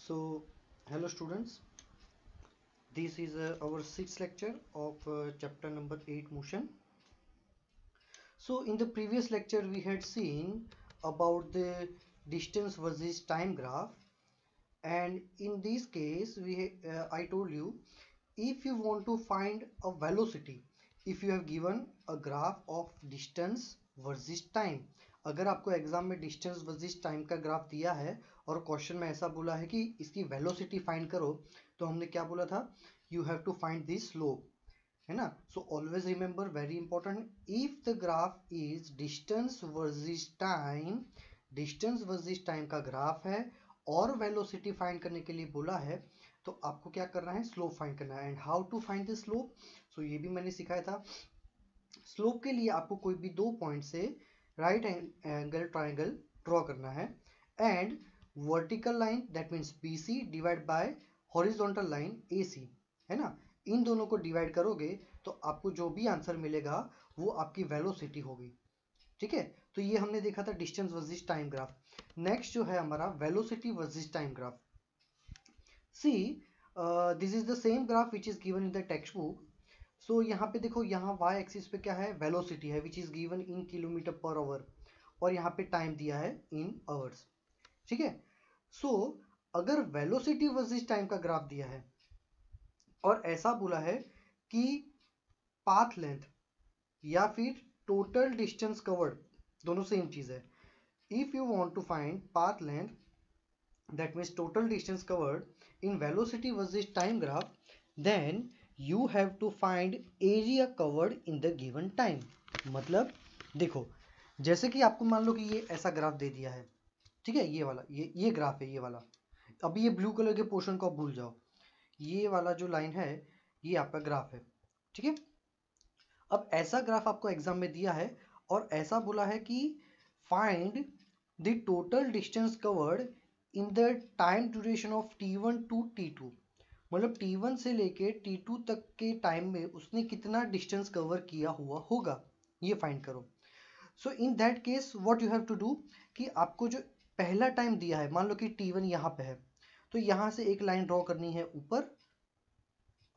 So, hello students. This is our sixth lecture of chapter number 8 motion. So, in the previous lecture, we had seen about the distance versus time graph, and in this case, I told you if you want to find a velocity, if you have given a graph of distance versus time, अगर आपको exam में distance versus time का graph दिया है और question में ऐसा बोला है कि इसकी वेलोसिटी फाइंड करो, तो हमने क्या बोला था, you have to find this slope, है ना. So always remember, very important, if the graph is distance versus time का ग्राफ है और वेलोसिटी फाइंड करने के लिए बोला है, तो आपको क्या करना है, स्लोप फाइंड करना है. And how to find the slope, so ये भी मैंने सिखाया था. स्लोप के लिए आपको कोई भी दो पॉइंट से राइट एंगल ट्राइंगल ड्रॉ करना है, and vertical line that means BC divide by horizontal line AC, है ना. इन दोनों को डिवाइड करोगे तो आपको जो भी आंसर मिलेगा वो आपकी वेलोसिटी होगी. ठीक है, तो ये हमने देखा था distance versus time graph. Next जो है हमारा velocity versus time graph. See this is the same graph which is given in the text book. So यहाँ पे देखो, यहाँ y एक्सिस पे क्या है, वेलोसिटी है विच is given in kilometre per our, और यहाँ पे टाइम दिया है इन आवर्स. ठीक है, सो अगर वेलोसिटी वर्सेस टाइम का ग्राफ दिया है और ऐसा बोला है कि पाथ लेंथ या फिर टोटल डिस्टेंस कवर्ड, दोनों सेम चीज है. If you want to find path length that means total distance covered in velocity versus time graph, then you have to find area covered in the given time. मतलब देखो, जैसे कि आपको मान लो कि ये ऐसा ग्राफ दे दिया है, ठीक है, ये वाला, ये ग्राफ है, ये वाला. अभी ये ब्लू कलर के पोर्शन को आप भूल जाओ, ये वाला जो लाइन है ये आपका ग्राफ है. ठीक है, अब ऐसा ग्राफ आपको एग्जाम में दिया है और ऐसा बोला है कि find the total distance covered in the time duration of T1 to T2. मतलब T1 से लेके T2 तक के टाइम में उसने कितना डिस्टेंस कवर किया हुआ होगा, ये फाइंड करो. So in that case what you have to do, कि आपको जो पहला टाइम दिया है, मान लो कि T1 यहाँ पे है, तो यहाँ से एक लाइन ड्रॉ करनी है ऊपर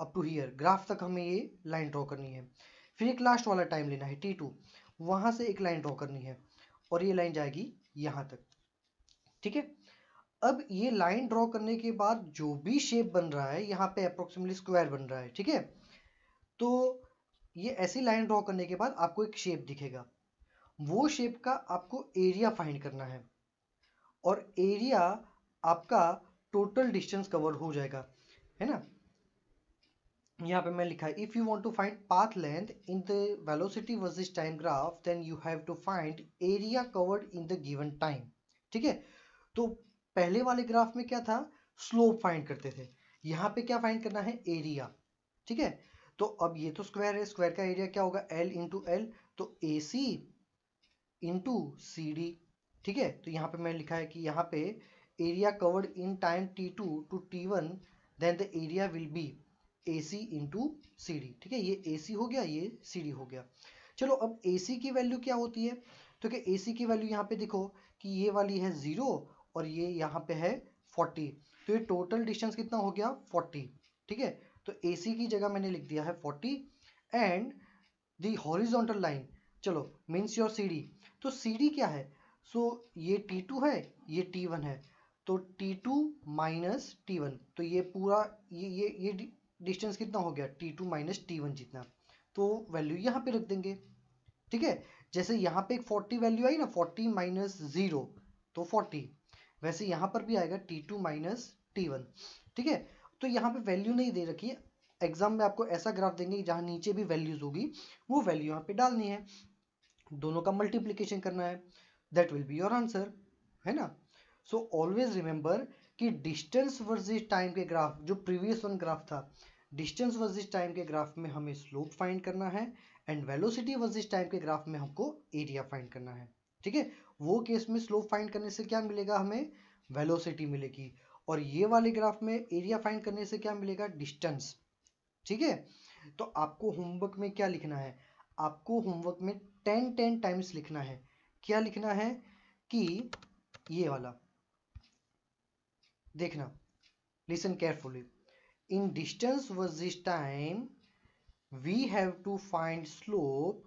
अप टू हियर, ग्राफ तक हमें ये लाइन ड्रॉ करनी है. फिर एक लास्ट वाला टाइम लेना है T2, वहां से एक लाइन ड्रॉ करनी है और ये लाइन जाएगी यहाँ तक. ठीक है, अब ये लाइन ड्रॉ करने के बाद जो भी शेप बन रहा है, यहाँ पे अप्रोक्सीमेटली स्क्वायर बन रहा है. ठीक है, तो ये ऐसी लाइन ड्रॉ करने के बाद आपको एक शेप दिखेगा, वो शेप का आपको एरिया फाइंड करना है, और एरिया आपका टोटल डिस्टेंस कवर हो जाएगा, है ना. यहाँ पे मैं लिखा है, if you want to find path length in the velocity versus time graph, then you have to find area covered in the given time. ठीक है, तो पहले वाले ग्राफ में क्या था, स्लोप फाइंड करते थे, यहाँ पे क्या फाइंड करना है, एरिया. ठीक है, तो अब ये तो स्क्वायर है, स्क्वायर का एरिया क्या होगा, L इंटू एल, तो AC इंटू CD. ठीक है, तो यहाँ पे मैं लिखा है कि यहाँ पे area covered in time T2 to T1, then the area will be AC into CD. ठीक है, ये AC हो गया, ये CD हो गया. चलो, अब AC की वैल्यू क्या होती है, तो क्या AC की वैल्यू यहाँ पे देखो कि ये वाली है 0 और ये यहाँ पे है 40, तो ये टोटल डिस्टेंस कितना हो गया, 40. ठीक है, तो AC की जगह मैंने लिख दिया है 40, एंड द हॉरिजॉन्टल लाइन, चलो, मीन्स योर CD. तो CD क्या है, सो ये T2 है, ये T1 है, तो T2 माइनस T1, तो ये पूरा ये डिस्टेंस कितना हो गया, T2 माइनस T1 जितना, तो वैल्यू यहाँ पे रख देंगे. ठीक है, जैसे यहाँ पे एक 40 वैल्यू आई ना, 40 माइनस 0 तो 40, वैसे यहाँ पर भी आएगा T2 माइनस T1. ठीक है, तो यहाँ पे वैल्यू नहीं दे रखी है, एग्जाम में आपको ऐसा ग्राफ देंगे जहाँ नीचे भी वैल्यूज होगी, वो वैल्यू यहाँ पे डालनी है, दोनों का मल्टीप्लीकेशन करना है, that will be your answer, है ना. सो ऑलवेज रिमेंबर कि डिस्टेंस वर्सेस टाइम के ग्राफ, जो प्रीवियस वन ग्राफ था, डिस्टेंस वर्सेस टाइम के ग्राफ में हमें स्लोप फाइंड करना है, एंड वेलोसिटी वर्सेस टाइम के ग्राफ में हमको एरिया फाइंड करना है. ठीक है, वो केस में स्लोप फाइंड करने से क्या मिलेगा, हमें वेलोसिटी मिलेगी, और ये वाले ग्राफ में एरिया फाइंड करने से क्या मिलेगा, डिस्टेंस. ठीक है, तो आपको होमवर्क में क्या लिखना है, आपको होमवर्क में 10 टाइम्स लिखना है. क्या लिखना है कि ये वाला देखना, Listen carefully. In distance versus time, we have to find slope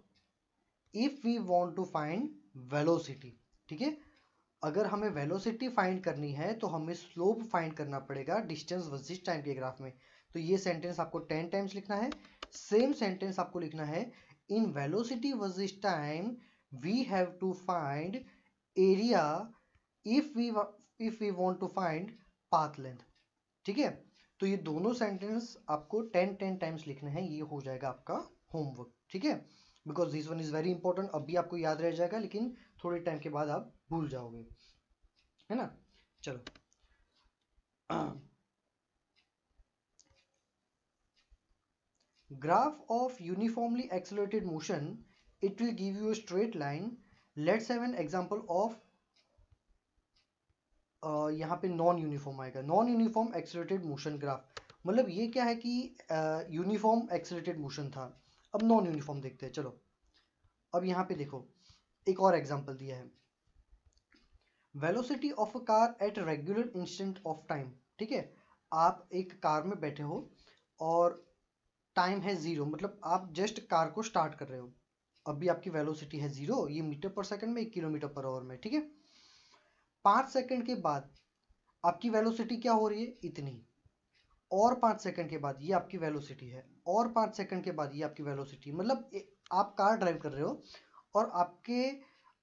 if we want to find velocity. ठीक है, अगर हमें वेलोसिटी फाइंड करनी है तो हमें स्लोप फाइंड करना पड़ेगा डिस्टेंस वर्सेस टाइम के ग्राफ में. तो ये सेंटेंस आपको 10 टाइम्स लिखना है. सेम सेंटेंस आपको लिखना है in velocity versus time we have to find area if we want to find path length. ठीक है, तो ये दोनों सेंटेंस आपको 10 टाइम्स लिखने हैं. ये हो जाएगा आपका होमवर्क. ठीक है, because this one is very important. अभी आपको याद रह जाएगा लेकिन थोड़े टाइम के बाद आप भूल जाओगे, है ना. चलो, graph of uniformly accelerated motion, it will give you a straight line. Let's have an example of यहाँ पे नॉन यूनिफॉर्म आएगा. Non uniform accelerated motion graph, मतलब ये क्या है कि यूनिफॉर्म एक्सेलरेटेड मोशन था. अब नॉन यूनिफॉर्म देखते हैं. चलो, अब यहाँ पे देखो, एक और एग्जांपल दिया है. Velocity of a car at regular instant of time. ठीक है, आप एक कार में बैठे हो और टाइम है 0, मतलब आप जस्ट कार को स्टार्ट कर रहे हो. अभी आपकी वेलोसिटी है 0, ये मीटर पर सेकंड में, 1 किलोमीटर पर आवर में. ठीक है, 5 सेकंड के बाद आपकी वेलोसिटी क्या हो रही है, इतनी. और 5 सेकंड के बाद ये आपकी वेलोसिटी है, और 5 सेकंड के बाद ये आपकी वेलोसिटी. मतलब आप कार ड्राइव कर रहे हो और आपके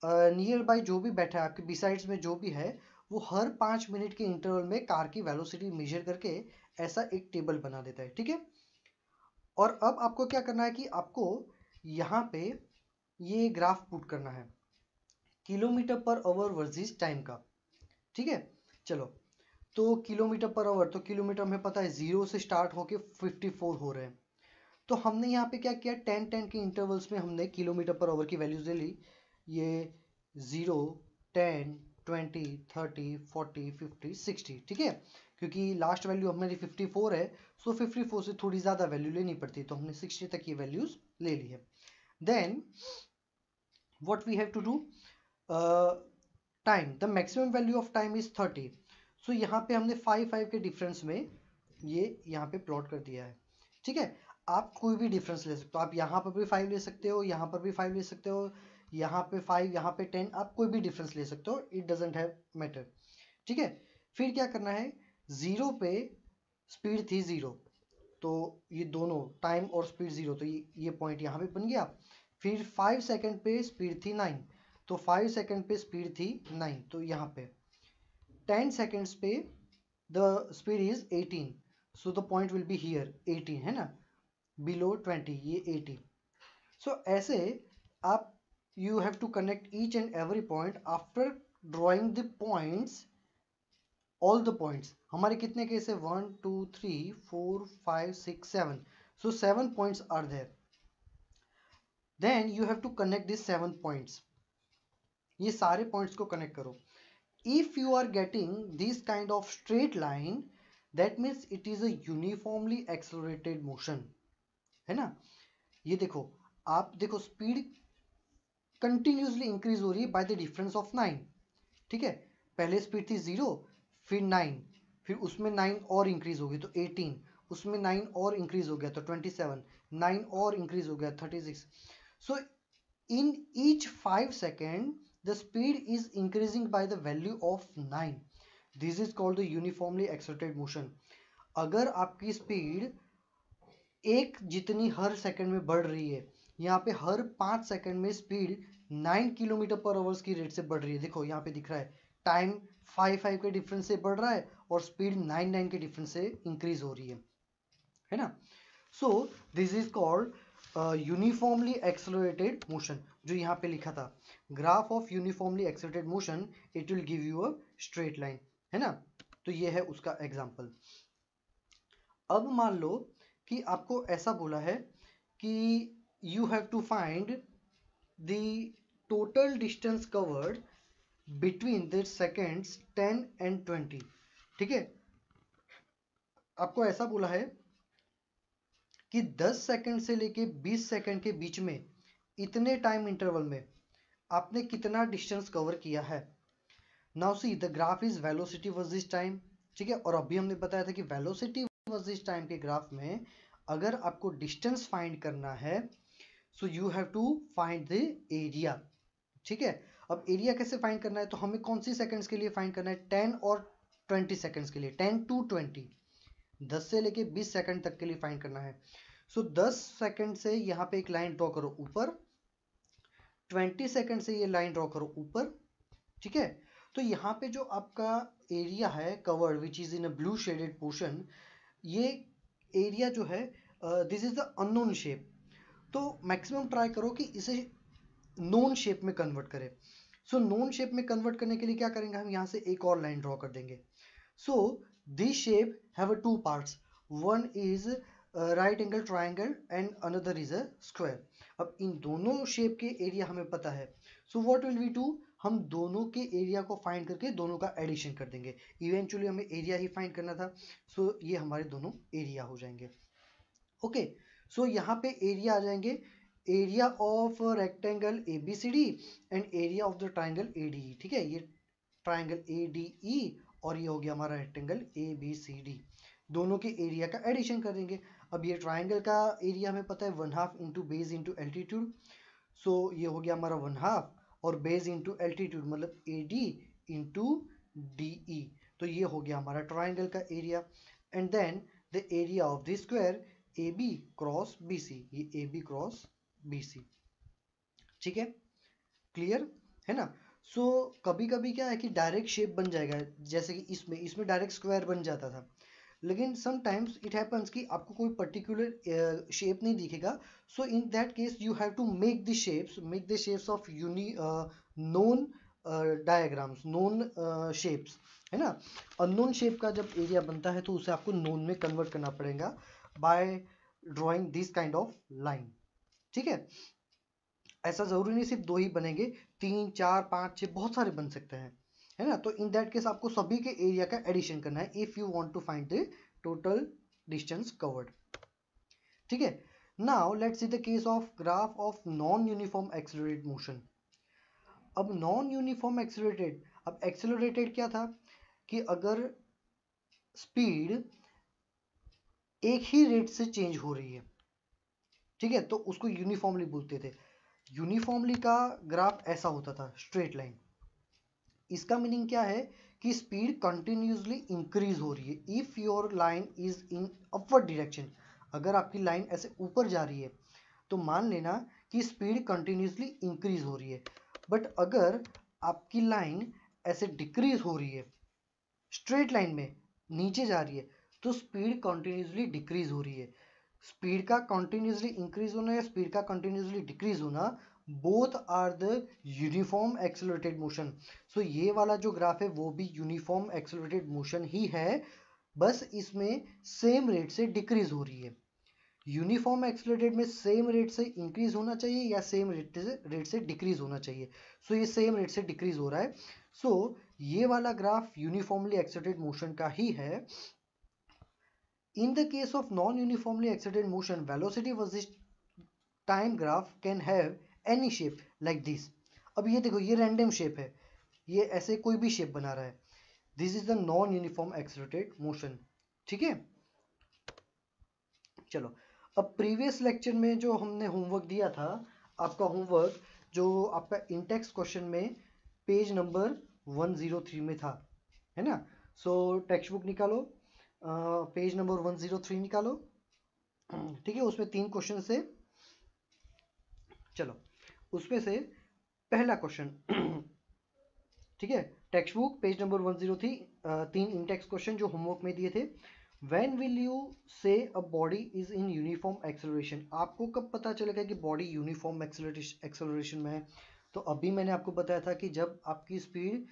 नियर बाय जो भी बैठा है, आपके बिसाइड्स में जो भी है, वो हर 5 मिनट के इंटरवल में कार की वेलोसिटी मेजर करके ऐसा एक टेबल बना देता है. ठीक है, और अब आपको क्या करना है कि आपको यहाँ पे ये ग्राफ पुट करना है kilometre per our versus time का. ठीक है, चलो, तो किलोमीटर पर आवर, तो किलोमीटर हमें पता है 0 से स्टार्ट होके 54 हो रहे हैं. तो हमने यहाँ पे क्या किया, 10 के इंटरवल्स में हमने किलोमीटर पर आवर की वैल्यूज ले ली. ये 0, 10, 20, 30, 40, 50, 60. ठीक है, क्योंकि लास्ट वैल्यू हमारी 54 है, सो 54 से थोड़ी ज़्यादा वैल्यू लेनी पड़ती है, तो हमने 60 तक ये वैल्यूज ले ली है. Then what we have to do, time, the maximum value of time is 30. So यहाँ पे हमने 5 के डिफरेंस में ये यहाँ पे प्लॉट कर दिया है. ठीक है, आप कोई भी डिफरेंस ले सकते हो. आप यहाँ पर भी 5 ले सकते हो, यहाँ पर भी 5 ले सकते हो, यहाँ पे 5, यहाँ पे 10, आप कोई भी डिफरेंस ले सकते हो. It doesn't have matter. ठीक है, फिर क्या करना है, 0 पे स्पीड थी 0, तो ये दोनों टाइम और स्पीड 0, तो ये पॉइंट यहाँ पे बन गया. फिर 5 सेकंड पे स्पीड थी 9, तो 5 सेकंड पे स्पीड थी 9, तो यहाँ पे 10 सेकंड्स पे the speed is 18, so the point will be here 18, है ना, बिलो 20, ये 80. सो ऐसे आप you have to connect each and every point after drawing the points, all the points. हमारे कितने केस है, 1 2 3 4 5 6 7, so 7 points are there. Then you have to connect this 7 points. ये सारे पॉइंट्स को कनेक्ट करो. If you are getting this kind of straight line, that means it is a uniformly accelerated motion, है ना. ये देखो, आप देखो स्पीड कंटिन्यूसली इंक्रीज हो रही है बाय द डिफरेंस ऑफ 9. ठीक है, पहले स्पीड थी 0, फिर 9, फिर उसमें 9 और इंक्रीज हो गई तो 18, उसमें 9 और इंक्रीज हो गया तो 27, 9 और इंक्रीज हो गया 36. So in each 5 second the speed is increasing by the value of 9. This is called the uniformly accelerated motion. अगर आपकी स्पीड एक जितनी हर सेकंड में बढ़ रही है, यहाँ पे हर 5 सेकंड में स्पीड 9 किलोमीटर पर आवर्स की रेट से बढ़ रही है. देखो यहाँ पे दिख रहा है, टाइम 5 के डिफरेंस से बढ़ रहा है और स्पीड 9 के डिफरेंस से इंक्रीज हो रही है ना. So this is called uniformly accelerated motion. जो यहाँ पे लिखा था, graph of uniformly accelerated motion, it will give you a straight line, है ना. तो ये है उसका एग्जांपल. अब मान लो कि आपको ऐसा बोला है कि you have to find the total distance covered between the seconds 10 and 20. ठीक है, आपको ऐसा बोला है कि 10 सेकंड से लेके 20 सेकंड के बीच में इतने टाइम इंटरवल में आपने कितना डिस्टेंस कवर किया है. Now see the graph is velocity versus time. ठीक है। और अभी हमने बताया था कि वेलोसिटी वर्सेस टाइम के ग्राफ में अगर आपको डिस्टेंस फाइंड करना है so you have to find the area. ठीक है। अब एरिया कैसे फाइंड करना है, तो हमें कौन सी सेकंड्स के लिए फाइंड करना है, 10 और 20 सेकंड्स के लिए, 10 to 20, 10 से लेके 20 सेकंड तक के लिए फाइंड करना है। सो 10 सेकंड से यहाँ पे एक लाइन ड्रॉ करो ऊपर, 20 सेकंड से ये लाइन ड्रॉ करो ऊपर। ठीक है। तो यहाँ पे जो आपका एरिया है covered which is in a blue shaded portion, ये एरिया जो है this is the unknown shape. तो मैक्सिमम ट्राई करो कि इसे नोन शेप में कन्वर्ट करें। सो नोन शेप में कन्वर्ट करने के लिए क्या करेंगे, हम यहाँ से एक और लाइन ड्रॉ कर देंगे। So this shape have two parts, one is right angle triangle and another is a square. अब इन दोनों शेप के एरिया हमें पता है, so what will we do, हम दोनों के एरिया को फाइंड करके दोनों का एडिशन कर देंगे। इवेंचुअली हमें एरिया ही फाइंड करना था, सो ये हमारे दोनों एरिया हो जाएंगे। ओके। सो यहाँ पे एरिया आ जाएंगे, area of rectangle ABCD and area of the triangle ADE। ठीक है, ये ट्राइंगल ADE और ये हो गया हमारा रेक्टेंगल ABCD, दोनों के एरिया का एडिशन कर देंगे। अब ये ट्राइंगल का एरिया हमें पता है 1/2 into base into altitude, so ये हो गया हमारा 1/2 और बेस इंटू एल्टीट्यूड मतलब AD इंटू DE, तो ये हो गया हमारा ट्राइंगल का area. And then the area of the square AB cross BC, ये AB क्रॉस BC। ठीक है, क्लियर है ना। सो कभी कभी क्या है कि डायरेक्ट शेप बन जाएगा, जैसे कि इसमें डायरेक्ट स्क्वायर बन जाता था, लेकिन समटाइम्स इट हैपन्स कि आपको कोई पर्टिकुलर शेप नहीं दिखेगा। So in that case you have to make the shapes of known diagrams, known shapes, है ना। अननोन शेप का जब एरिया बनता है तो उसे आपको नोन में कन्वर्ट करना पड़ेगा bye drawing this kind of line. ठीक है, ऐसा जरूरी नहीं सिर्फ दो ही बनेंगे, 3 4 5 6 बहुत सारे बन सकते हैं, है ना। तो इन दैट केस आपको सभी के एरिया का एडिशन करना है if you want to find the total distance covered. ठीक है। Now let's see the case of graph of non uniform accelerated motion. अब नॉन यूनिफॉर्म एक्सेलरेटेड, अब एक्सेलरेटेड क्या था कि अगर स्पीड एक ही रेट से चेंज हो रही है, ठीक है, तो उसको यूनिफॉर्मली बोलते थे। यूनिफॉर्मली का ग्राफ ऐसा होता था, स्ट्रेट लाइन। इसका मीनिंग क्या है कि स्पीड कंटिन्यूसली इंक्रीज हो रही है if your line is in upward direction. अगर आपकी लाइन ऐसे ऊपर जा रही है तो मान लेना कि स्पीड कंटिन्यूसली इंक्रीज हो रही है। बट अगर आपकी लाइन ऐसे डिक्रीज हो रही है, स्ट्रेट लाइन में नीचे जा रही है, तो स्पीड कंटिन्यूसली डिक्रीज हो रही है। स्पीड का कंटिन्यूसली इंक्रीज होना या स्पीड का कंटिन्यूसली डिक्रीज होना, both are the uniform accelerated motion. So ये वाला जो ग्राफ है वो भी यूनिफॉर्म एक्सेलरेटेड मोशन ही है, बस इसमें सेम रेट से डिक्रीज हो रही है। यूनिफॉर्म एक्सेलरेटेड में सेम रेट से इंक्रीज होना चाहिए या सेम रेट से डिक्रीज होना चाहिए। सो ये सेम रेट से डिक्रीज हो रहा है। सो ये वाला ग्राफ यूनिफॉर्मली एक्सेलरेटेड मोशन का ही है। In the case of non-uniformly accelerated motion, velocity versus time graph can have any shape like this. अब ये देखो, ये रैंडम शेप है, ये ऐसे कोई भी शेप बना रहा है। This is the non uniform accelerated motion. ठीक है, चलो अब प्रीवियस लेक्चर में जो हमने होमवर्क दिया था, आपका होमवर्क जो आपका इंटेक्स क्वेश्चन में पेज नंबर 103 में था, है ना। सो टेक्स्ट बुक निकालो, पेज नंबर 103 निकालो। ठीक है, उसमें 3 क्वेश्चन से, चलो उसमें से पहला क्वेश्चन, ठीक है, text book page number 103, 3 Intex question जो होमवर्क में दिए थे। When will you say a body is in uniform acceleration? आपको कब पता चलेगा कि बॉडी यूनिफॉर्म एक्सेलरेशन में है? तो अभी मैंने आपको बताया था कि जब आपकी स्पीड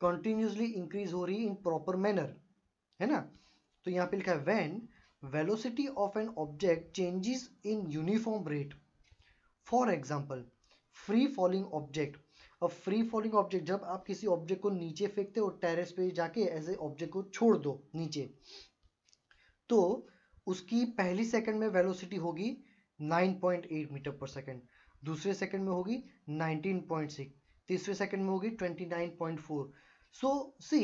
कंटिन्यूसली इंक्रीज हो रही इन प्रॉपर मैनर, है ना। तो यहाँ पे लिखा है when velocity of an object changes in uniform rate, for example free falling object। अब फ्री फॉलिंग ऑब्जेक्ट, जब आप किसी ऑब्जेक्ट को नीचे फेंकते हो टेरेस पे जाके, ऐसे ऑब्जेक्ट को छोड़ दो नीचे, तो उसकी पहली सेकंड में वेलोसिटी होगी 9.8 मीटर पर सेकंड, दूसरे सेकंड में होगी 19.6, तीसरे सेकंड में होगी 29.4। So see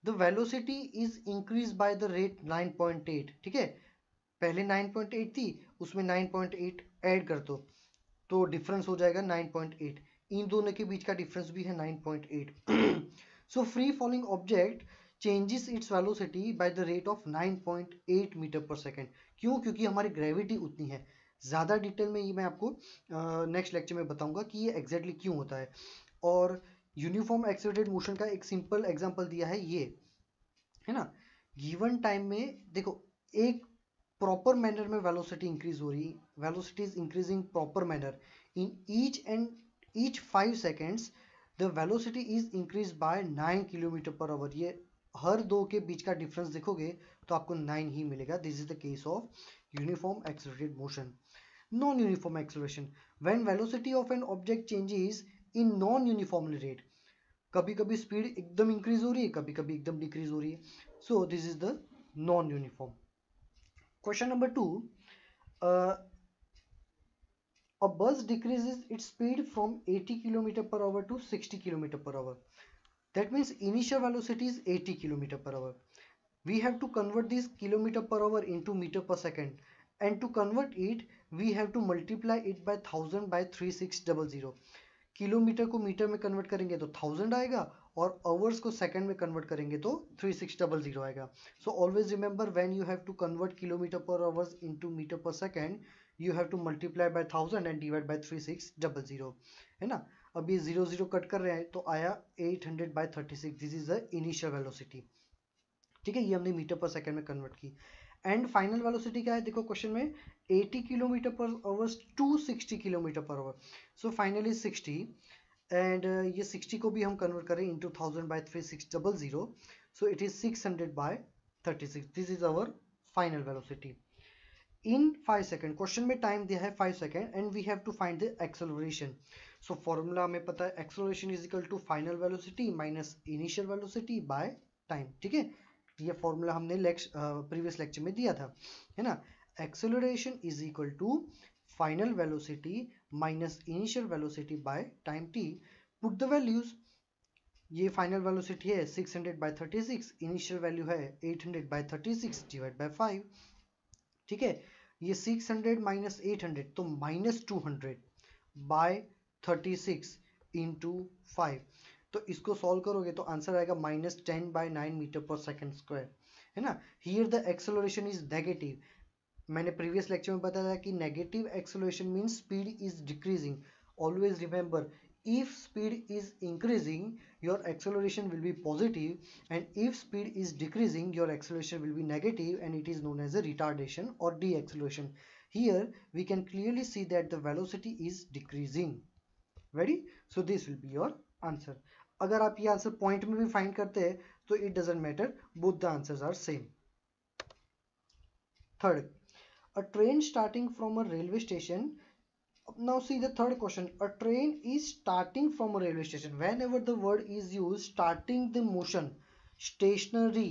the velocity is increase by the rate 9.8, ठीक है, पहले 9.8 थी, उसमें 9.8 ऐड कर दो तो डिफरेंस हो जाएगा 9.8, इन दोनों के बीच का डिफरेंस भी है 9.8। So free falling object changes its velocity by the rate of 9.8 metre per second. क्यों? क्योंकि हमारी ग्रेविटी उतनी है। ज़्यादा डिटेल में ये मैं आपको नेक्स्ट लेक्चर में बताऊंगा कि ये एग्जैक्टली क्यों होता है। और यूनिफॉर्म एक्सेलरेटेड मोशन का एक सिंपल एग्जांपल दिया है ये, है ना, गिवन टाइम में देखो एक प्रॉपर मैनर में वेलोसिटी इंक्रीज हो रही, velocity is increasing proper manner in each 5 seconds the velocity is increase bye 9 kilometre per our. ये हर दो के बीच का डिफरेंस देखोगे तो आपको 9 ही मिलेगा। This is the case of uniform accelerated motion. Non uniform acceleration, when velocity of an object changes in non uniformly rate, कभी कभी स्पीड एकदम इंक्रीज हो रही है, कभी कभी एकदम डिक्रीज हो रही है। So this is the non uniform. Question number 2, a bus decreases its speed from 80 km per hour to 60 km per hour. That means initial velocity is 80 km per hour. We have to convert this kilometer per hour into meter per second, and to convert it we have to multiply it by 1000 by 3600. Kilometre को metre में convert करेंगे तो 1000 आएगा और hours को second में convert करेंगे तो 3600 आएगा। So always remember when you have to convert kilometre per hours into metre per second you have to multiply by 1000 and divide by 3600, है ना। अब ये 0 कट कर रहे हैं तो आया 800 by 36। This is the initial velocity, ठीक है, ये हमने मीटर पर सेकंड में कन्वर्ट की। एंड फाइनल वेलोसिटी क्या है देखो क्वेश्चन में, 80 kilometre per hour to 60 kilometre per hour. So finally 60 and ये 60 को भी हम कन्वर्ट करें into 1000 by 3600, so it is 600 by 36। This is our final velocity in 5 second. Question में टाइम दिया है 5 second and we have to find the acceleration. So formula हमें पता है, acceleration is equal to final velocity minus initial velocity by time, ठीक है। ये formula हमने प्रीवियस लेक्चर में दिया था, है ना। Acceleration is equal to final velocity minus initial velocity by time T. Put the values, ये फाइनल वेलोसिटी है 600 बाय 36, इनिशियल वैल्यू है 800 बाय 36 डिवाइड बाय 5, ठीक है। ये 600 माइनस 800 तो माइनस 200 बाय 36 इंटू 5, तो इसको सॉल्व करोगे तो आंसर आएगा minus 10 bye 9 metre per second square, है ना। Here the acceleration is negative. मैंने प्रीवियस लेक्चर में बताया कि negative acceleration means speed is decreasing. Always remember, if speed is increasing your acceleration will be positive, and if speed is decreasing your acceleration will be negative, and it is known as a retardation or deceleration. Here we can clearly see that the velocity is decreasing. Ready? So this will be your answer. अगर आप ये answer point में भी find करते हैं तो it doesn't matter, both the answers are same. Third, a train starting from a railway station. Now see the third question. A train is starting from a railway station. Whenever the word is used starting the motion, stationary,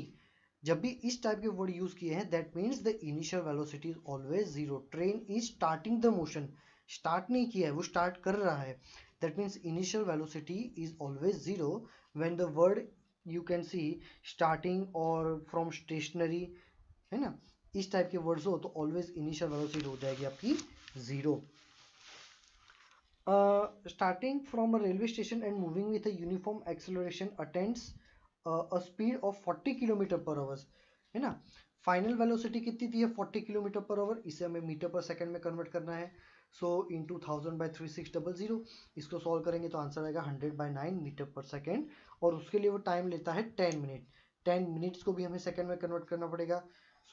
जब भी इस type के word use किए हैं that means the initial velocity is always zero. Train is starting the motion, start नहीं किया है, वो स्टार्ट कर रहा है, that means initial velocity is always zero when the word you can see starting और फ्रॉम स्टेशनरी, है ना, इस टाइप के वर्ड्स हो तो ऑलवेज इनिशियल वेलोसिटी हो जाएगी आपकी zero. Starting from a railway station and moving with a uniform acceleration attains a speed of 40 kilometre per our, है ना। फाइनल वेलोसिटी कितनी थी है 40 किलोमीटर पर आवर, इसे हमें मीटर पर सेकंड में कन्वर्ट करना है। सो इंटू 1000 बाय 3600, इसको सॉल्व करेंगे तो आंसर आएगा 100 बाय 9 मीटर पर सेकंड, और उसके लिए वो टाइम लेता है 10 मिनट। 10 मिनट्स को भी हमें सेकंड में कन्वर्ट करना पड़ेगा।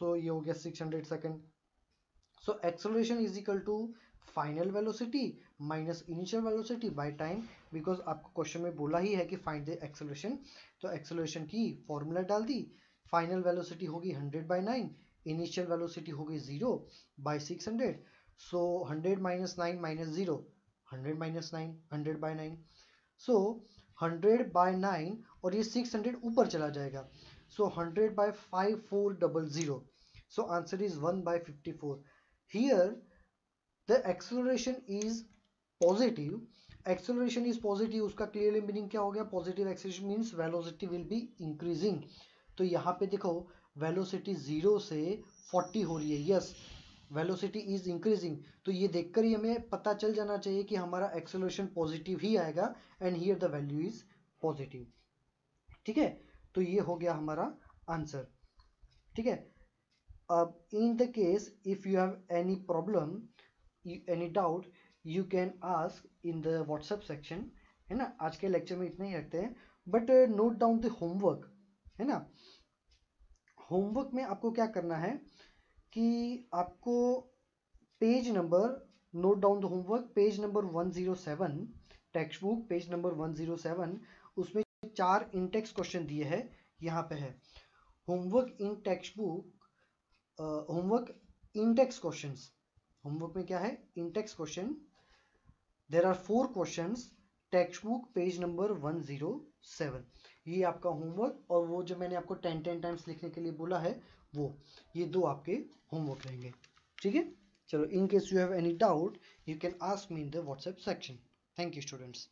सो ये हो गया 600 second. So acceleration is equal to final velocity minus initial velocity by time, because आपको क्वेश्चन में बोला ही है कि फाइंड द एक्सेलरेशन, तो एक्सेलरेशन की फॉर्मूला डाल दी। फाइनल वेलोसिटी होगी 100 बाय 9, इनिशियल वेलोसिटी होगी 0 by 600, so 100 minus 9 minus 0, 100 minus 9 100 by 9, so 100 by 9 और ये 600 ऊपर चला जाएगा, so 100 by 5400, so answer is 1 by 54। Here the acceleration is positive. Acceleration is positive, उसका clearly meaning क्या हो गया, positive acceleration means velocity will be increasing. तो यहाँ पे देखो वेलोसिटी 0 से 40 हो रही है, यस वेलोसिटी इज इंक्रीजिंग। तो ये देखकर ही हमें पता चल जाना चाहिए कि हमारा एक्सेलरेशन पॉजिटिव ही आएगा, and here the value is positive. ठीक है, तो ये हो गया हमारा आंसर। ठीक है, अब in the case if you have any problem, any doubt, you can ask in the WhatsApp section, है ना। आज के लेक्चर में इतना ही रखते हैं, but note down the homework, है ना। होमवर्क में आपको क्या करना है कि आपको page number, note down the homework, page number 107, text book page number 107, उसमें 4 इंटेक्स क्वेश्चन दिए हैं, यहाँ पे है homework in text book, homework index questions. Homework में क्या है, index question, there are 4 questions, text book page number 107, ये आपका होमवर्क। और वो जो मैंने आपको 10 टाइम्स लिखने के लिए बोला है वो, ये 2 आपके होमवर्क रहेंगे। ठीक है, चलो, in case you have any doubt you can ask me in the WhatsApp section. Thank you students.